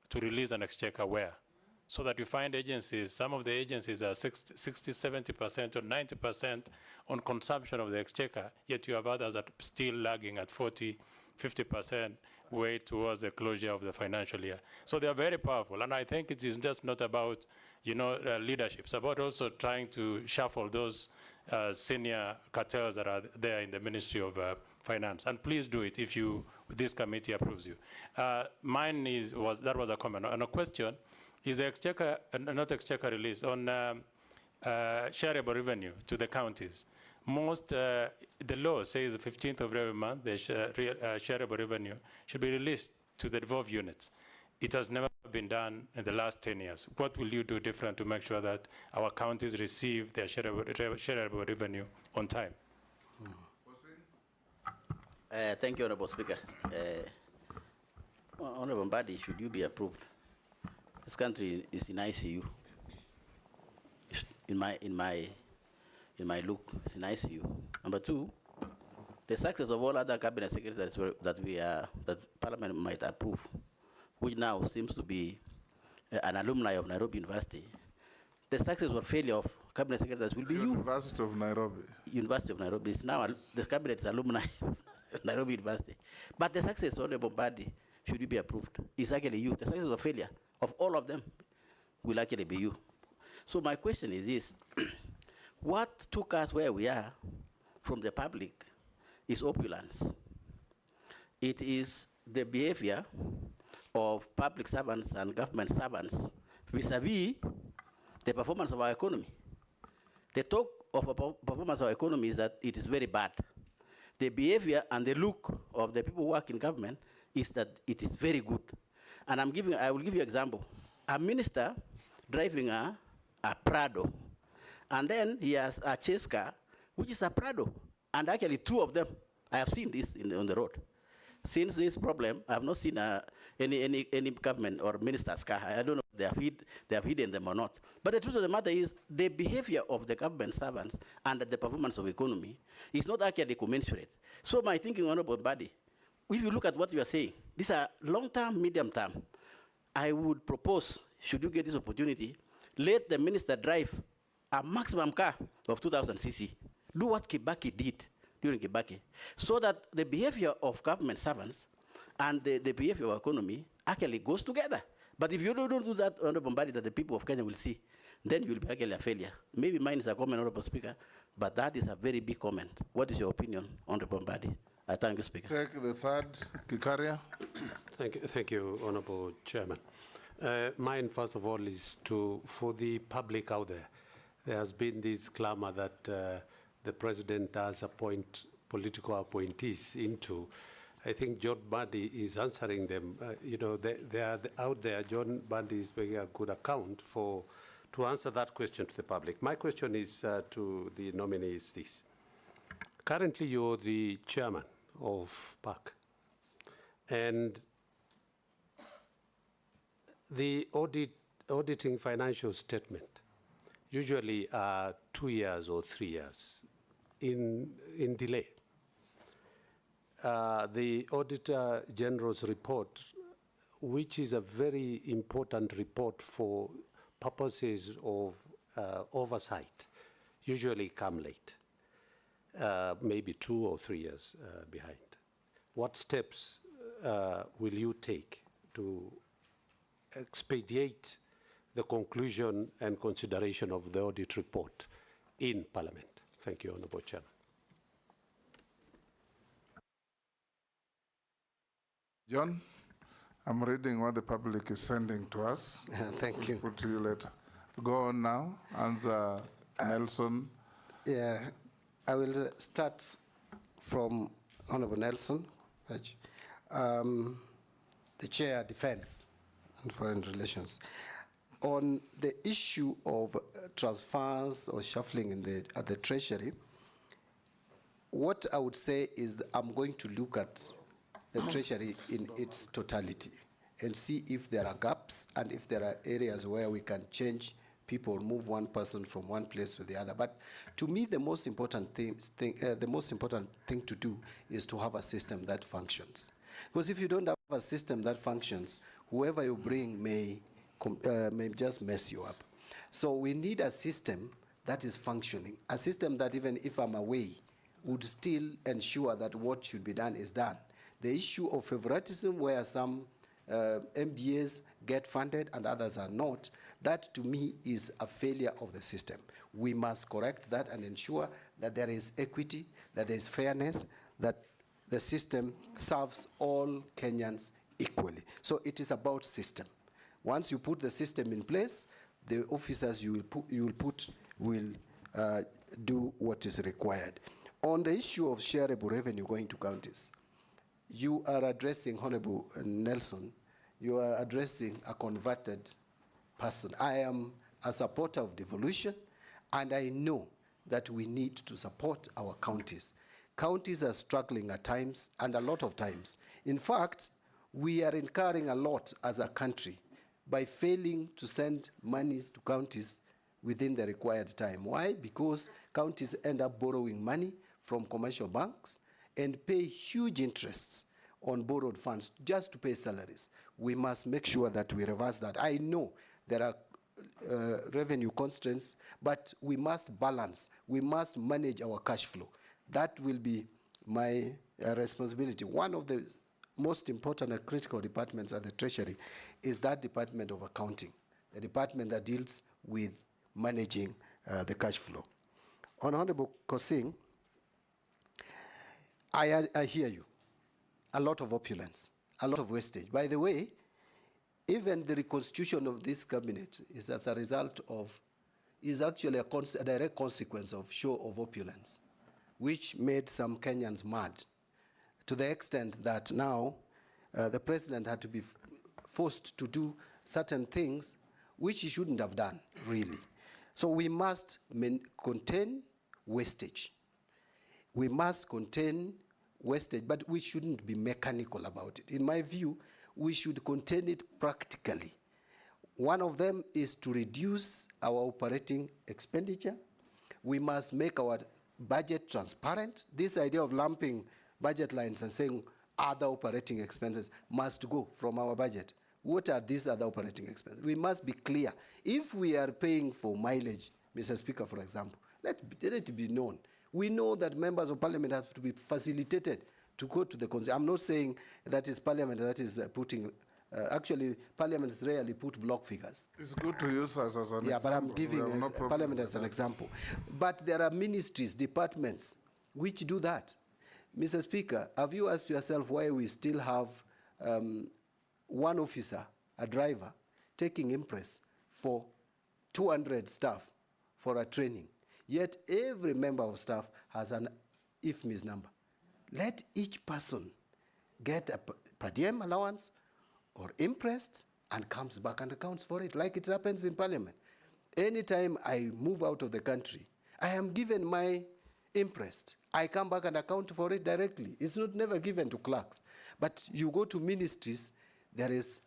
to release an exchequer where? So that you find agencies, some of the agencies are 60, 70% or 90% on consumption of the exchequer, yet you have others that are still lagging at 40, 50% way towards the closure of the financial year. So they are very powerful, and I think it is just not about, leadership. It's about also trying to shuffle those senior cartels that are there in the Ministry of Finance. And please do it if this committee approves you. Mine that was a comment. And a question, is the exchequer, not exchequer release, on shareable revenue to the counties? The law says the 15th of every month, the shareable revenue should be released to the devolved units. It has never been done in the last 10 years. What will you do different to make sure that our counties receive their shareable revenue on time? Thank you, Honorable Speaker. Honorable Mbadi, should you be approved? This country is in ICU. In my look, it's in ICU. Number two, the success of all other cabinet secretaries that Parliament might approve, which now seems to be an alumni of Nairobi University, the success or failure of cabinet secretaries will be University of Nairobi. University of Nairobi. It's now the cabinet is alumni of Nairobi University. But the success, Honorable Mbadi, should you be approved, is actually you. The success or failure of all of them will actually be you. So my question is this. What took us where we are from the public is opulence. It is the behavior of public servants and government servants vis-a-vis the performance of our economy. The talk of a performance of our economy is that it is very bad. The behavior and the look of the people who work in government is that it is very good. And I will give you an example. A minister driving a Prado, and then he has a chase car, which is a Prado. And actually, two of them, I have seen this on the road. Since this problem, I have not seen any government or minister's car. I don't know if they have hidden them or not. But the truth of the matter is, the behavior of the government servants and the performance of economy is not actually commensurate. So my thinking, Honorable Mbadi, if you look at what you are saying, these are long-term, medium-term. I would propose, should you get this opportunity, let the minister drive a maximum car of 2,000 cc. Do what Kibaki did during Kibaki, so that the behavior of government servants and the behavior of our economy actually goes together. But if you don't do that, Honorable Mbadi, that the people of Kenya will see, then you will be actually a failure. Maybe mine is a comment, Honorable Speaker, but that is a very big comment. What is your opinion, Honorable Mbadi? I thank you, Speaker. Take the third, Kikaria. Thank you, Honorable Chairman. Mine, first of all, is for the public out there. There has been this clamor that the president does appoint political appointees into. I think John Mbadi is answering them. They are out there. John Mbadi is making a good account to answer that question to the public. My question is to the nominee is this. Currently, you're the chairman of PAC, and the auditing financial statement usually are 2 years or 3 years in delay. The Auditor General's report, which is a very important report for purposes of oversight, usually come late. Maybe 2 or 3 years behind. What steps will you take to expedite the conclusion and consideration of the audit report in Parliament? Thank you, Honourable Chairman. John, I'm reading what the public is sending to us. Thank you. Put to you later. Go on now. Answer Nelson. Yeah. I will start from Honorable Nelson, the Chair Defense and Foreign Relations. On the issue of transfers or shuffling at the Treasury, what I would say is I'm going to look at the Treasury in its totality and see if there are gaps and if there are areas where we can change people, move one person from one place to the other. But to me, the most important thing to do is to have a system that functions. Because if you don't have a system that functions, whoever you bring may just mess you up. So we need a system that is functioning, a system that even if I'm away, would still ensure that what should be done is done. The issue of favoritism, where some MDAs get funded and others are not, that to me is a failure of the system. We must correct that and ensure that there is equity, that there is fairness, that the system serves all Kenyans equally. So it is about system. Once you put the system in place, the officers you will put will do what is required. On the issue of shareable revenue going to counties, you are addressing, Honorable Nelson, you are addressing a converted person. I am a supporter of devolution, and I know that we need to support our counties. Counties are struggling at times, and a lot of times. In fact, we are incurring a lot as a country by failing to send monies to counties within the required time. Why? Because counties end up borrowing money from commercial banks and pay huge interests on borrowed funds just to pay salaries. We must make sure that we reverse that. I know there are revenue constraints, but we must balance. We must manage our cash flow. That will be my responsibility. One of the most important and critical departments at the Treasury is that Department of Accounting, the department that deals with managing the cash flow. Honorable Kosing, I hear you. A lot of opulence, a lot of wastage. By the way, even the reconstitution of this cabinet is as a result of, is actually a direct consequence of show of opulence, which made some Kenyans mad, to the extent that now the president had to be forced to do certain things which he shouldn't have done, really. So we must contain wastage. We must contain wastage, but we shouldn't be mechanical about it. In my view, we should contain it practically. One of them is to reduce our operating expenditure. We must make our budget transparent. This idea of lumping budget lines and saying other operating expenses must go from our budget. What are these other operating expenses? We must be clear. If we are paying for mileage, Mr. Speaker, for example, let it be known. We know that members of parliament have to be facilitated to go to the consumer. I'm not saying that is parliament that is putting, actually parliaments rarely put block figures. It's good to use us as an example. Yeah, but I'm giving no parliament as an example. But there are ministries, departments, which do that. Mr. Speaker, have you asked yourself why we still have one officer, a driver, taking impress for 200 staff for a training? Yet every member of staff has an IFMIS number. Let each person get a per diem allowance or impressed and comes back and accounts for it, like it happens in parliament. Anytime I move out of the country, I am given my impressed. I come back and account for it directly. It's not never given to clerks. But you go to ministries, there is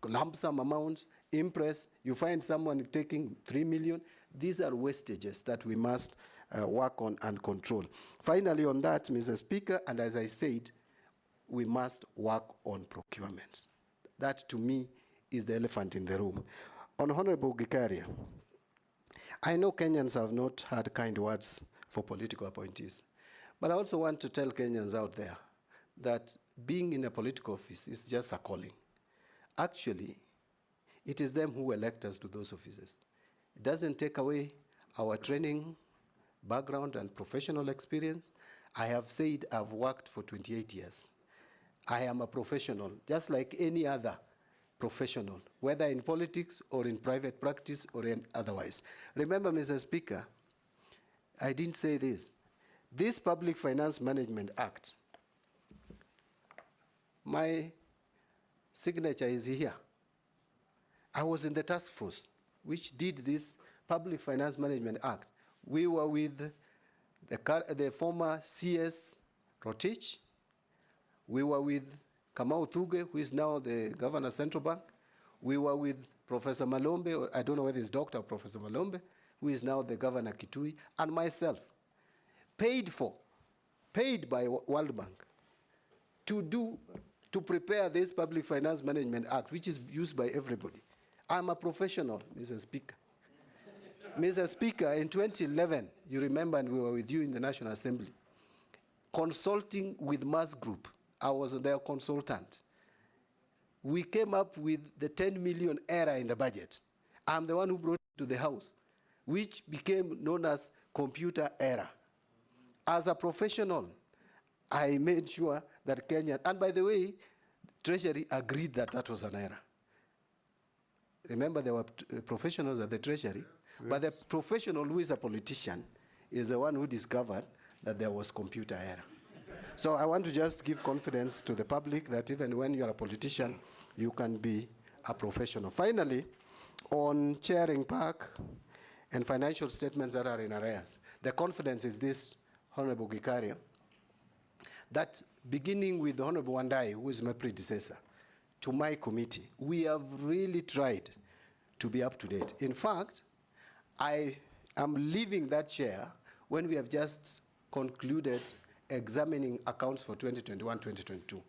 lump sum amounts, impress, you find someone taking 3 million. These are wastages that we must work on and control. Finally, on that, Mr. Speaker, and as I said, we must work on procurement. That, to me, is the elephant in the room. On Honorable Gikaria, I know Kenyans have not had kind words for political appointees, but I also want to tell Kenyans out there that being in a political office is just a calling. Actually, it is them who elect us to those offices. It doesn't take away our training, background, and professional experience. I have said I've worked for 28 years. I am a professional, just like any other professional, whether in politics or in private practice or in otherwise. Remember, Mr. Speaker, I didn't say this. This Public Finance Management Act, my signature is here. I was in the task force which did this Public Finance Management Act. We were with the former CS Rotich. We were with Kamau Thuge, who is now the governor of Central Bank. We were with Professor Malombe, or I don't know whether it's Dr. Professor Malombe, who is now the governor Kitui, and myself, paid by World Bank to to prepare this Public Finance Management Act, which is used by everybody. I'm a professional, Mr. Speaker. Mr. Speaker, in 2011, you remember, and we were with you in the National Assembly, consulting with Mass Group. I was their consultant. We came up with the 10 million error in the budget. I'm the one who brought it to the House, which became known as computer error. As a professional, I made sure that Kenya, and by the way, Treasury agreed that that was an error. Remember, there were professionals at the Treasury, but the professional who is a politician is the one who discovered that there was computer error. So I want to just give confidence to the public that even when you're a politician, you can be a professional. Finally, on chairing PAC and financial statements that are in arrears, the confidence is this, Honorable Gikaria, that beginning with Honorable Wandai, who is my predecessor, to my committee, we have really tried to be up to date. In fact, I am leaving that chair when we have just concluded examining accounts for 2021-2022.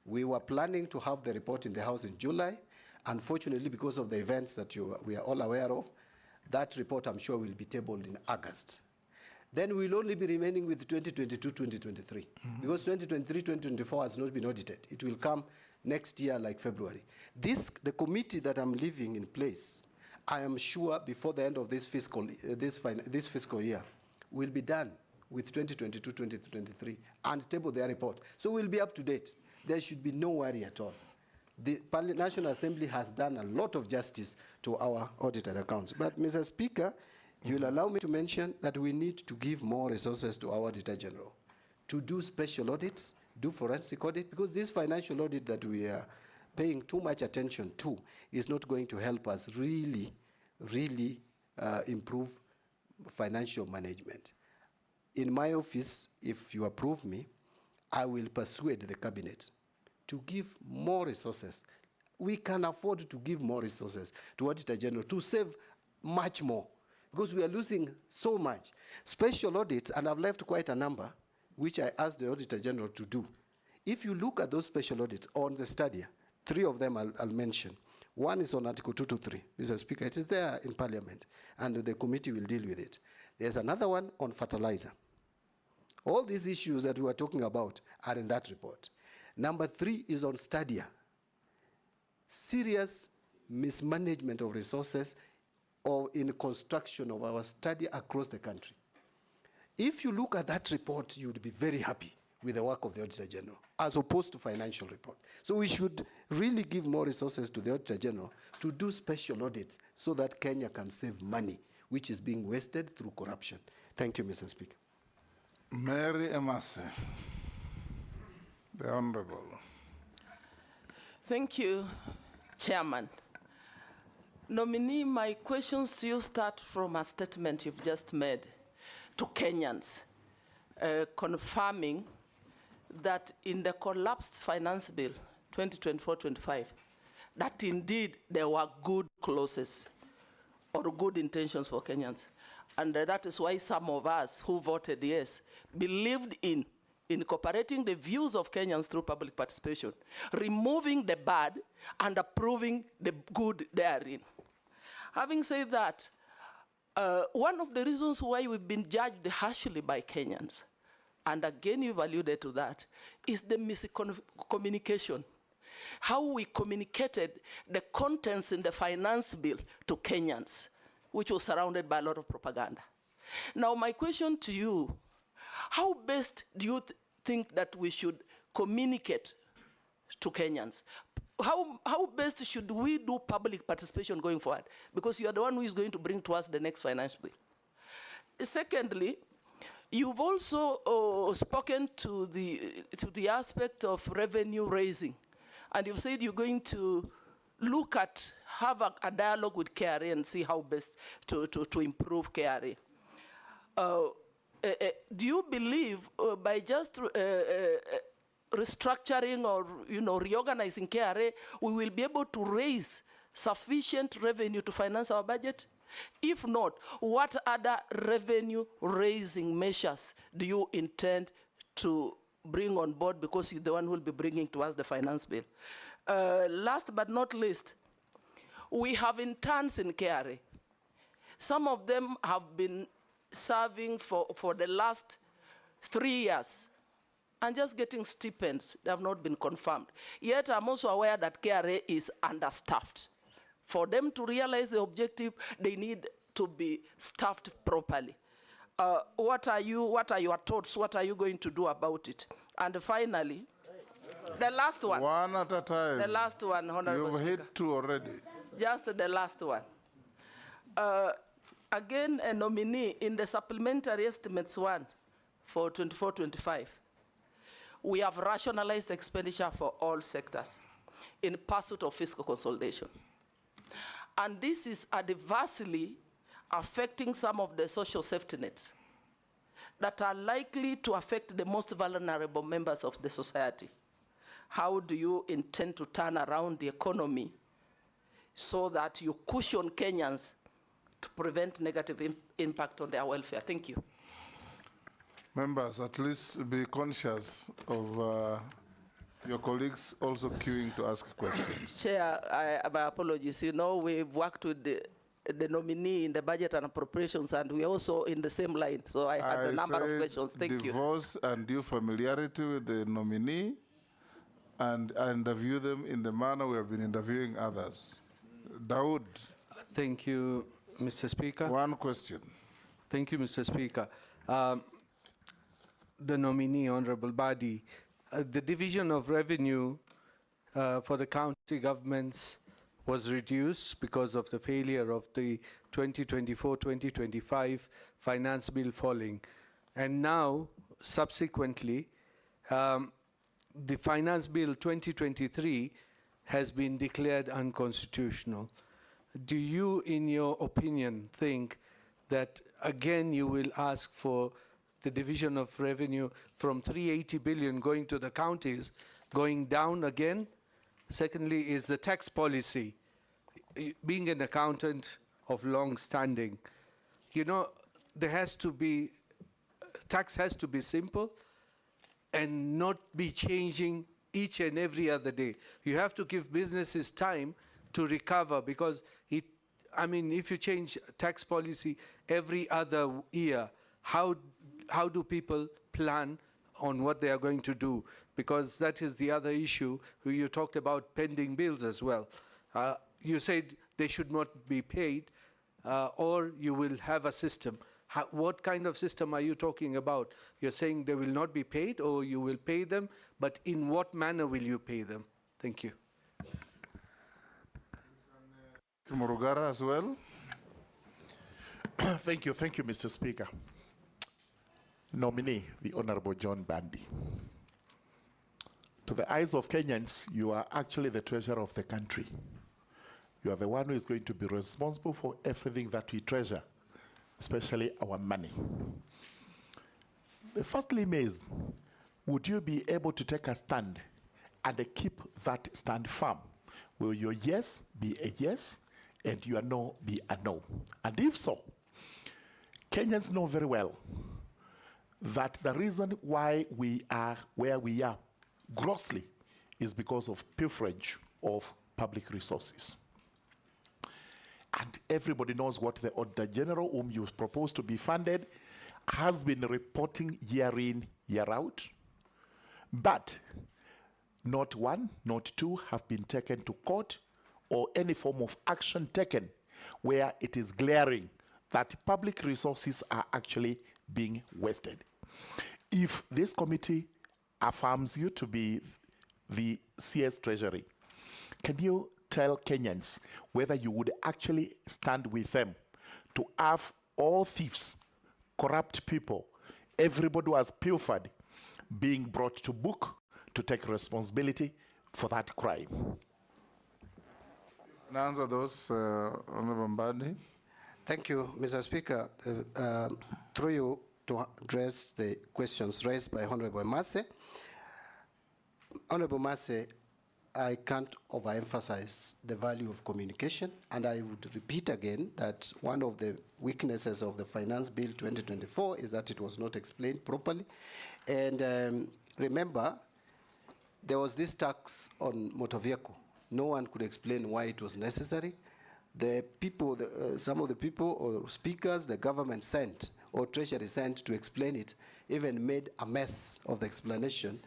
We were planning to have the report in the House in July. Unfortunately, because of the events that we are all aware of, that report, I'm sure, will be tabled in August. Then we'll only be remaining with 2022-2023, because 2023-2024 has not been audited. It will come next year, like February. The committee that I'm leaving in place, I am sure before the end of this fiscal year, will be done with 2022-2023 and table their report. So we'll be up to date. There should be no worry at all. The National Assembly has done a lot of justice to our audited accounts. But, Mr. Speaker, you will allow me to mention that we need to give more resources to our Auditor General to do special audits, do forensic audit, because this financial audit that we are paying too much attention to is not going to help us really improve financial management. In my office, if you approve me, I will persuade the cabinet to give more resources. We can afford to give more resources to Auditor General to save much more, because we are losing so much. Special audits, and I've left quite a number, which I asked the Auditor General to do. If you look at those special audits on the study, 3 of them I'll mention. One is on Article 223, Mr. Speaker. It is there in Parliament, and the committee will deal with it. There's another one on fertilizer. All these issues that we are talking about are in that report. Number 3 is on Stadia. Serious mismanagement of resources or in construction of our study across the country. If you look at that report, you would be very happy with the work of the Auditor General, as opposed to financial report. So we should really give more resources to the Auditor General to do special audits so that Kenya can save money, which is being wasted through corruption. Thank you, Mr. Speaker. Mary Emasi, the Honorable. Thank you, Chairman. Nominee, my questions to you start from a statement you've just made to Kenyans, confirming that in the collapsed finance bill, 2024-25, that indeed there were good clauses or good intentions for Kenyans. And that is why some of us who voted yes believed in incorporating the views of Kenyans through public participation, removing the bad and approving the good therein. Having said that, one of the reasons why we've been judged harshly by Kenyans, and again you've alluded to that, is the miscommunication. How we communicated the contents in the finance bill to Kenyans, which was surrounded by a lot of propaganda. Now my question to you, how best do you think that we should communicate to Kenyans? How best should we do public participation going forward? Because you are the one who is going to bring to us the next finance bill. Secondly, you've also spoken to the aspect of revenue raising, and you've said you're going to look at, have a dialogue with KRA and see how best to improve KRA. Do you believe by just restructuring or reorganizing KRA, we will be able to raise sufficient revenue to finance our budget? If not, what other revenue raising measures do you intend to bring on board because you're the one who will be bringing to us the finance bill. Last but not least, we have interns in KRA. Some of them have been serving for the last 3 years and just getting stipends. They have not been confirmed. Yet I'm also aware that KRA is understaffed. For them to realize the objective, they need to be staffed properly. What are your thoughts? What are you going to do about it? And finally, the last one. One at a time. The last one, Honorable You've Speaker. hit 2 already. Just the last one. Again, a nominee in the supplementary estimates one for 24-25. We have rationalized expenditure for all sectors in pursuit of fiscal consolidation. And this is adversely affecting some of the social safety nets that are likely to affect the most vulnerable members of the society. How do you intend to turn around the economy so that you cushion Kenyans to prevent negative impact on their welfare? Thank you. Members, at least be conscious of your colleagues also queuing to ask questions. Chair, my apologies. You know, we've worked with the nominee in the budget and appropriations, and we're also in the same line. So I had a number of questions. Thank you. Divorce and due familiarity with the nominee, and interview them in the manner we have been interviewing others. Dawood. Thank you, Mr. Speaker. One question. Thank you, Mr. Speaker. The nominee, Honorable Mbadi, the division of revenue for the county governments was reduced because of the failure of the 2024-2025 finance bill falling. And now, subsequently, the finance bill 2023 has been declared unconstitutional. Do you, in your opinion, think that again you will ask for the division of revenue from 380 billion going to the counties going down again? Secondly, is the tax policy, being an accountant of long standing, you know, there has to be, tax has to be simple and not be changing each and every other day. You have to give businesses time to recover, because I mean, if you change tax policy every other year, how do people plan on what they are going to do? Because that is the other issue. You talked about pending bills as well. You said they should not be paid, or you will have a system. What kind of system are you talking about? You're saying they will not be paid, or you will pay them, but in what manner will you pay them? Thank you. Murugara as well. Thank you, Mr. Speaker. Nominee, the Honorable John Mbadi. To the eyes of Kenyans, you are actually the treasurer of the country. You are the one who is going to be responsible for everything that we treasure, especially our money. The first limit is, would you be able to take a stand and keep that stand firm? Will your yes be a yes and your no be a no? And if so, Kenyans know very well that the reason why we are where we are grossly is because of pilferage of public resources. And everybody knows what the Auditor General, whom you propose to be funded, has been reporting year in, year out. But not one, not two have been taken to court or any form of action taken where it is glaring that public resources are actually being wasted. If this committee affirms you to be the CS Treasury, can you tell Kenyans whether you would actually stand with them to have all thieves, corrupt people, everybody who has pilfered, being brought to book to take responsibility for that crime? And answer those, Honorable Mbadi. Thank you, Mr. Speaker. Through you to address the questions raised by Honorable Mase. Honorable Mase, I can't overemphasize the value of communication, and I would repeat again that one of the weaknesses of the Finance Bill 2024 is that it was not explained properly. And remember, there was this tax on motor vehicle. No one could explain why it was necessary. The people, some of the people or speakers the government sent or Treasury sent to explain it even made a mess of the explanation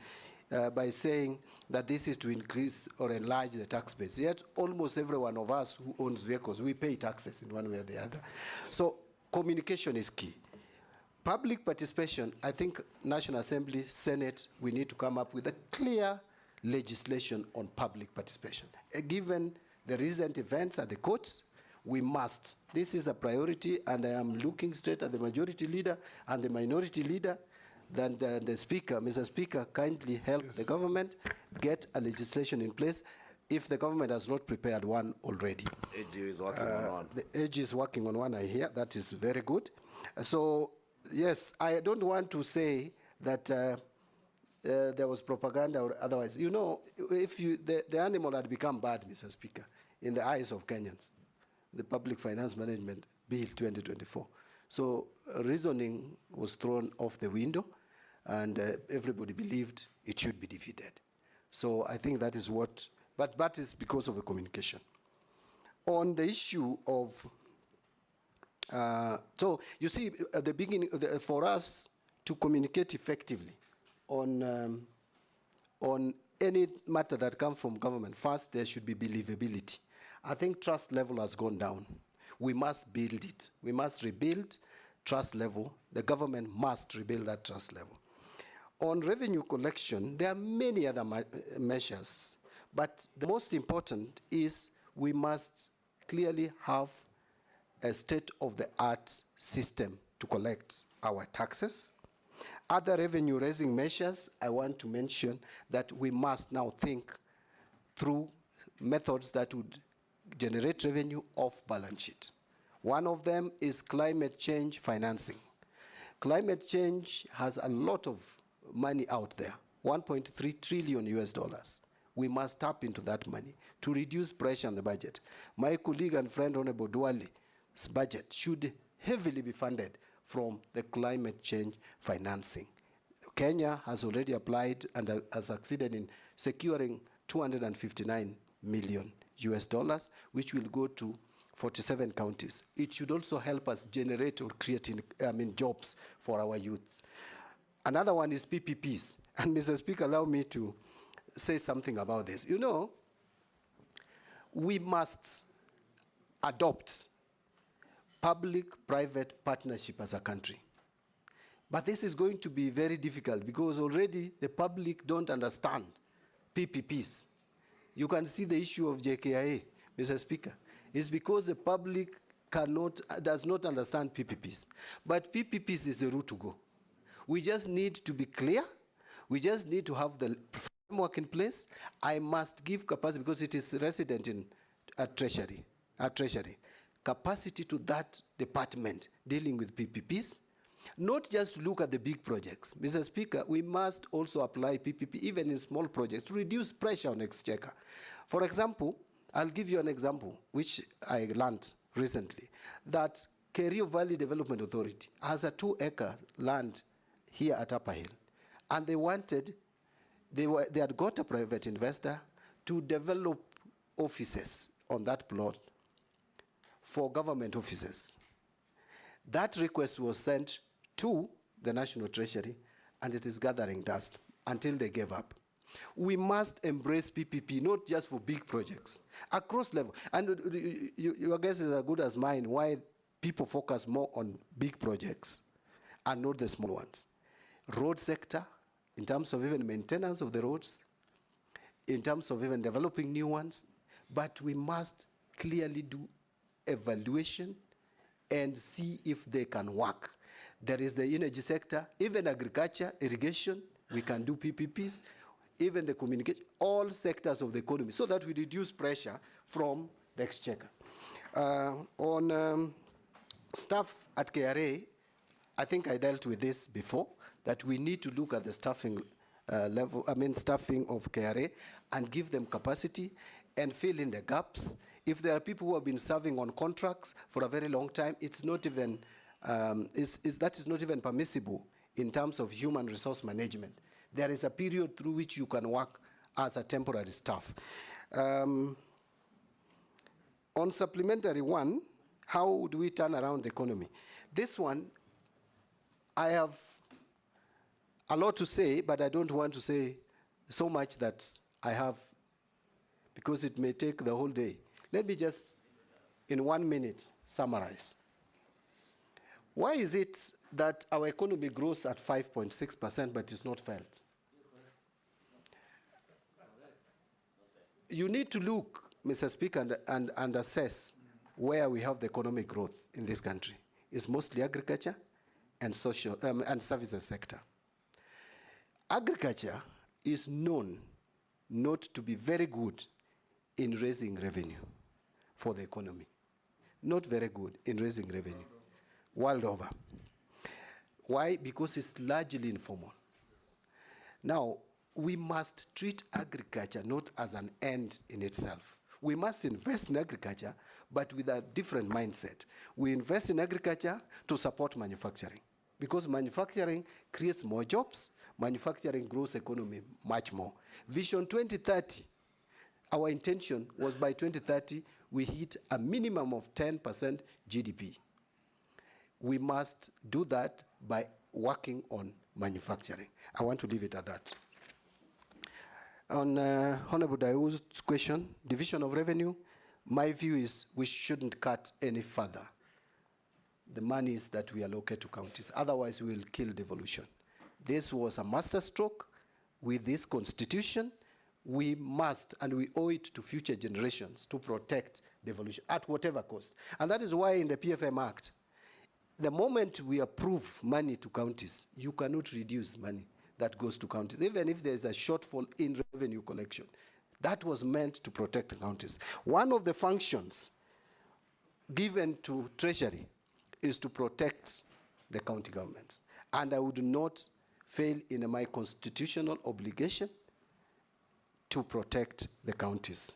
by saying that this is to increase or enlarge the tax base. Yet almost every one of us who owns vehicles, we pay taxes in one way or the other. So communication is key. Public participation, I think National Assembly, Senate, we need to come up with a clear legislation on public participation. Given the recent events at the courts, we must. This is a priority, and I am looking straight at the majority leader and the minority leader. Then the Speaker, Mr. Speaker, kindly help the government get a legislation in place if the government has not prepared one already. AG is working on one. The AG is working on one, I hear. That is very good. So, yes, I don't want to say that there was propaganda or otherwise. You know, if the animal had become bad, Mr. Speaker, in the eyes of Kenyans, the Public Finance Management Bill 2024. So reasoning was thrown off the window, and everybody believed it should be defeated. So I think that is what, but that is because of the communication. On the issue of, so you see, at the beginning, for us to communicate effectively on any matter that comes from government, first there should be believability. I think trust level has gone down. We must build it. We must rebuild trust level. The government must rebuild that trust level. On revenue collection, there are many other measures, but the most important is we must clearly have a state-of-the-art system to collect our taxes. Other revenue-raising measures, I want to mention that we must now think through methods that would generate revenue off balance sheet. One of them is climate change financing. Climate change has a lot of money out there, 1.3 trillion US dollars. We must tap into that money to reduce pressure on the budget. My colleague and friend Honorable Duale's budget should heavily be funded from the climate change financing. Kenya has already applied and has succeeded in securing 259 million US dollars, which will go to 47 counties. It should also help us generate or create jobs for our youth. Another one is PPPs. And Mr. Speaker, allow me to say something about this. You know, we must adopt public-private partnership as a country. But this is going to be very difficult because already the public don't understand PPPs. You can see the issue of JKIA, Mr. Speaker. It's because the public does not understand PPPs. But PPPs is the route to go. We just need to be clear. We just need to have the framework in place. I must give capacity because it is resident in Treasury. Capacity to that department dealing with PPPs. Not just look at the big projects. Mr. Speaker, we must also apply PPP even in small projects to reduce pressure on Exchequer. For example, I'll give you an example, which I learned recently, that Kerio Valley Development Authority has a 2-acre land here at Upper Hill, and they had got a private investor to develop offices on that plot for government offices. That request was sent to the National Treasury, and it is gathering dust until they gave up. We must embrace PPP, not just for big projects, across level. And your guess is as good as mine why people focus more on big projects and not the small ones. Road sector, in terms of even maintenance of the roads, in terms of even developing new ones, but we must clearly do evaluation and see if they can work. There is the energy sector, even agriculture, irrigation, we can do PPPs, even the communication, all sectors of the economy, so that we reduce pressure from the Exchequer. On staff at KRA, I think I dealt with this before, that we need to look at the staffing staffing of KRA and give them capacity and fill in the gaps. If there are people who have been serving on contracts for a very long time, it's not even, that is not even permissible in terms of human resource management. There is a period through which you can work as a temporary staff. On supplementary one, how do we turn around the economy? This one, I have a lot to say, but I don't want to say so much that I have, because it may take the whole day. Let me just, in 1 minute, summarize. Why is it that our economy grows at 5.6% but is not felt? You need to look, Mr. Speaker, and assess where we have the economic growth in this country. It's mostly agriculture and social and services sector. Agriculture is known not to be very good in raising revenue for the economy. Not very good in raising revenue, world over. Why? Because it's largely informal. Now, we must treat agriculture not as an end in itself. We must invest in agriculture, but with a different mindset. We invest in agriculture to support manufacturing, because manufacturing creates more jobs, manufacturing grows economy much more. Vision 2030, our intention was by 2030, we hit a minimum of 10% GDP. We must do that by working on manufacturing. I want to leave it at that. On Honorable Daewoo's question, division of revenue, my view is we shouldn't cut any further the monies that we allocate to counties. Otherwise, we will kill devolution. This was a masterstroke with this constitution. We must, and we owe it to future generations to protect devolution at whatever cost. And that is why in the PFM Act, the moment we approve money to counties, you cannot reduce money that goes to counties, even if there's a shortfall in revenue collection. That was meant to protect the counties. One of the functions given to Treasury is to protect the county governments. And I would not fail in my constitutional obligation to protect the counties.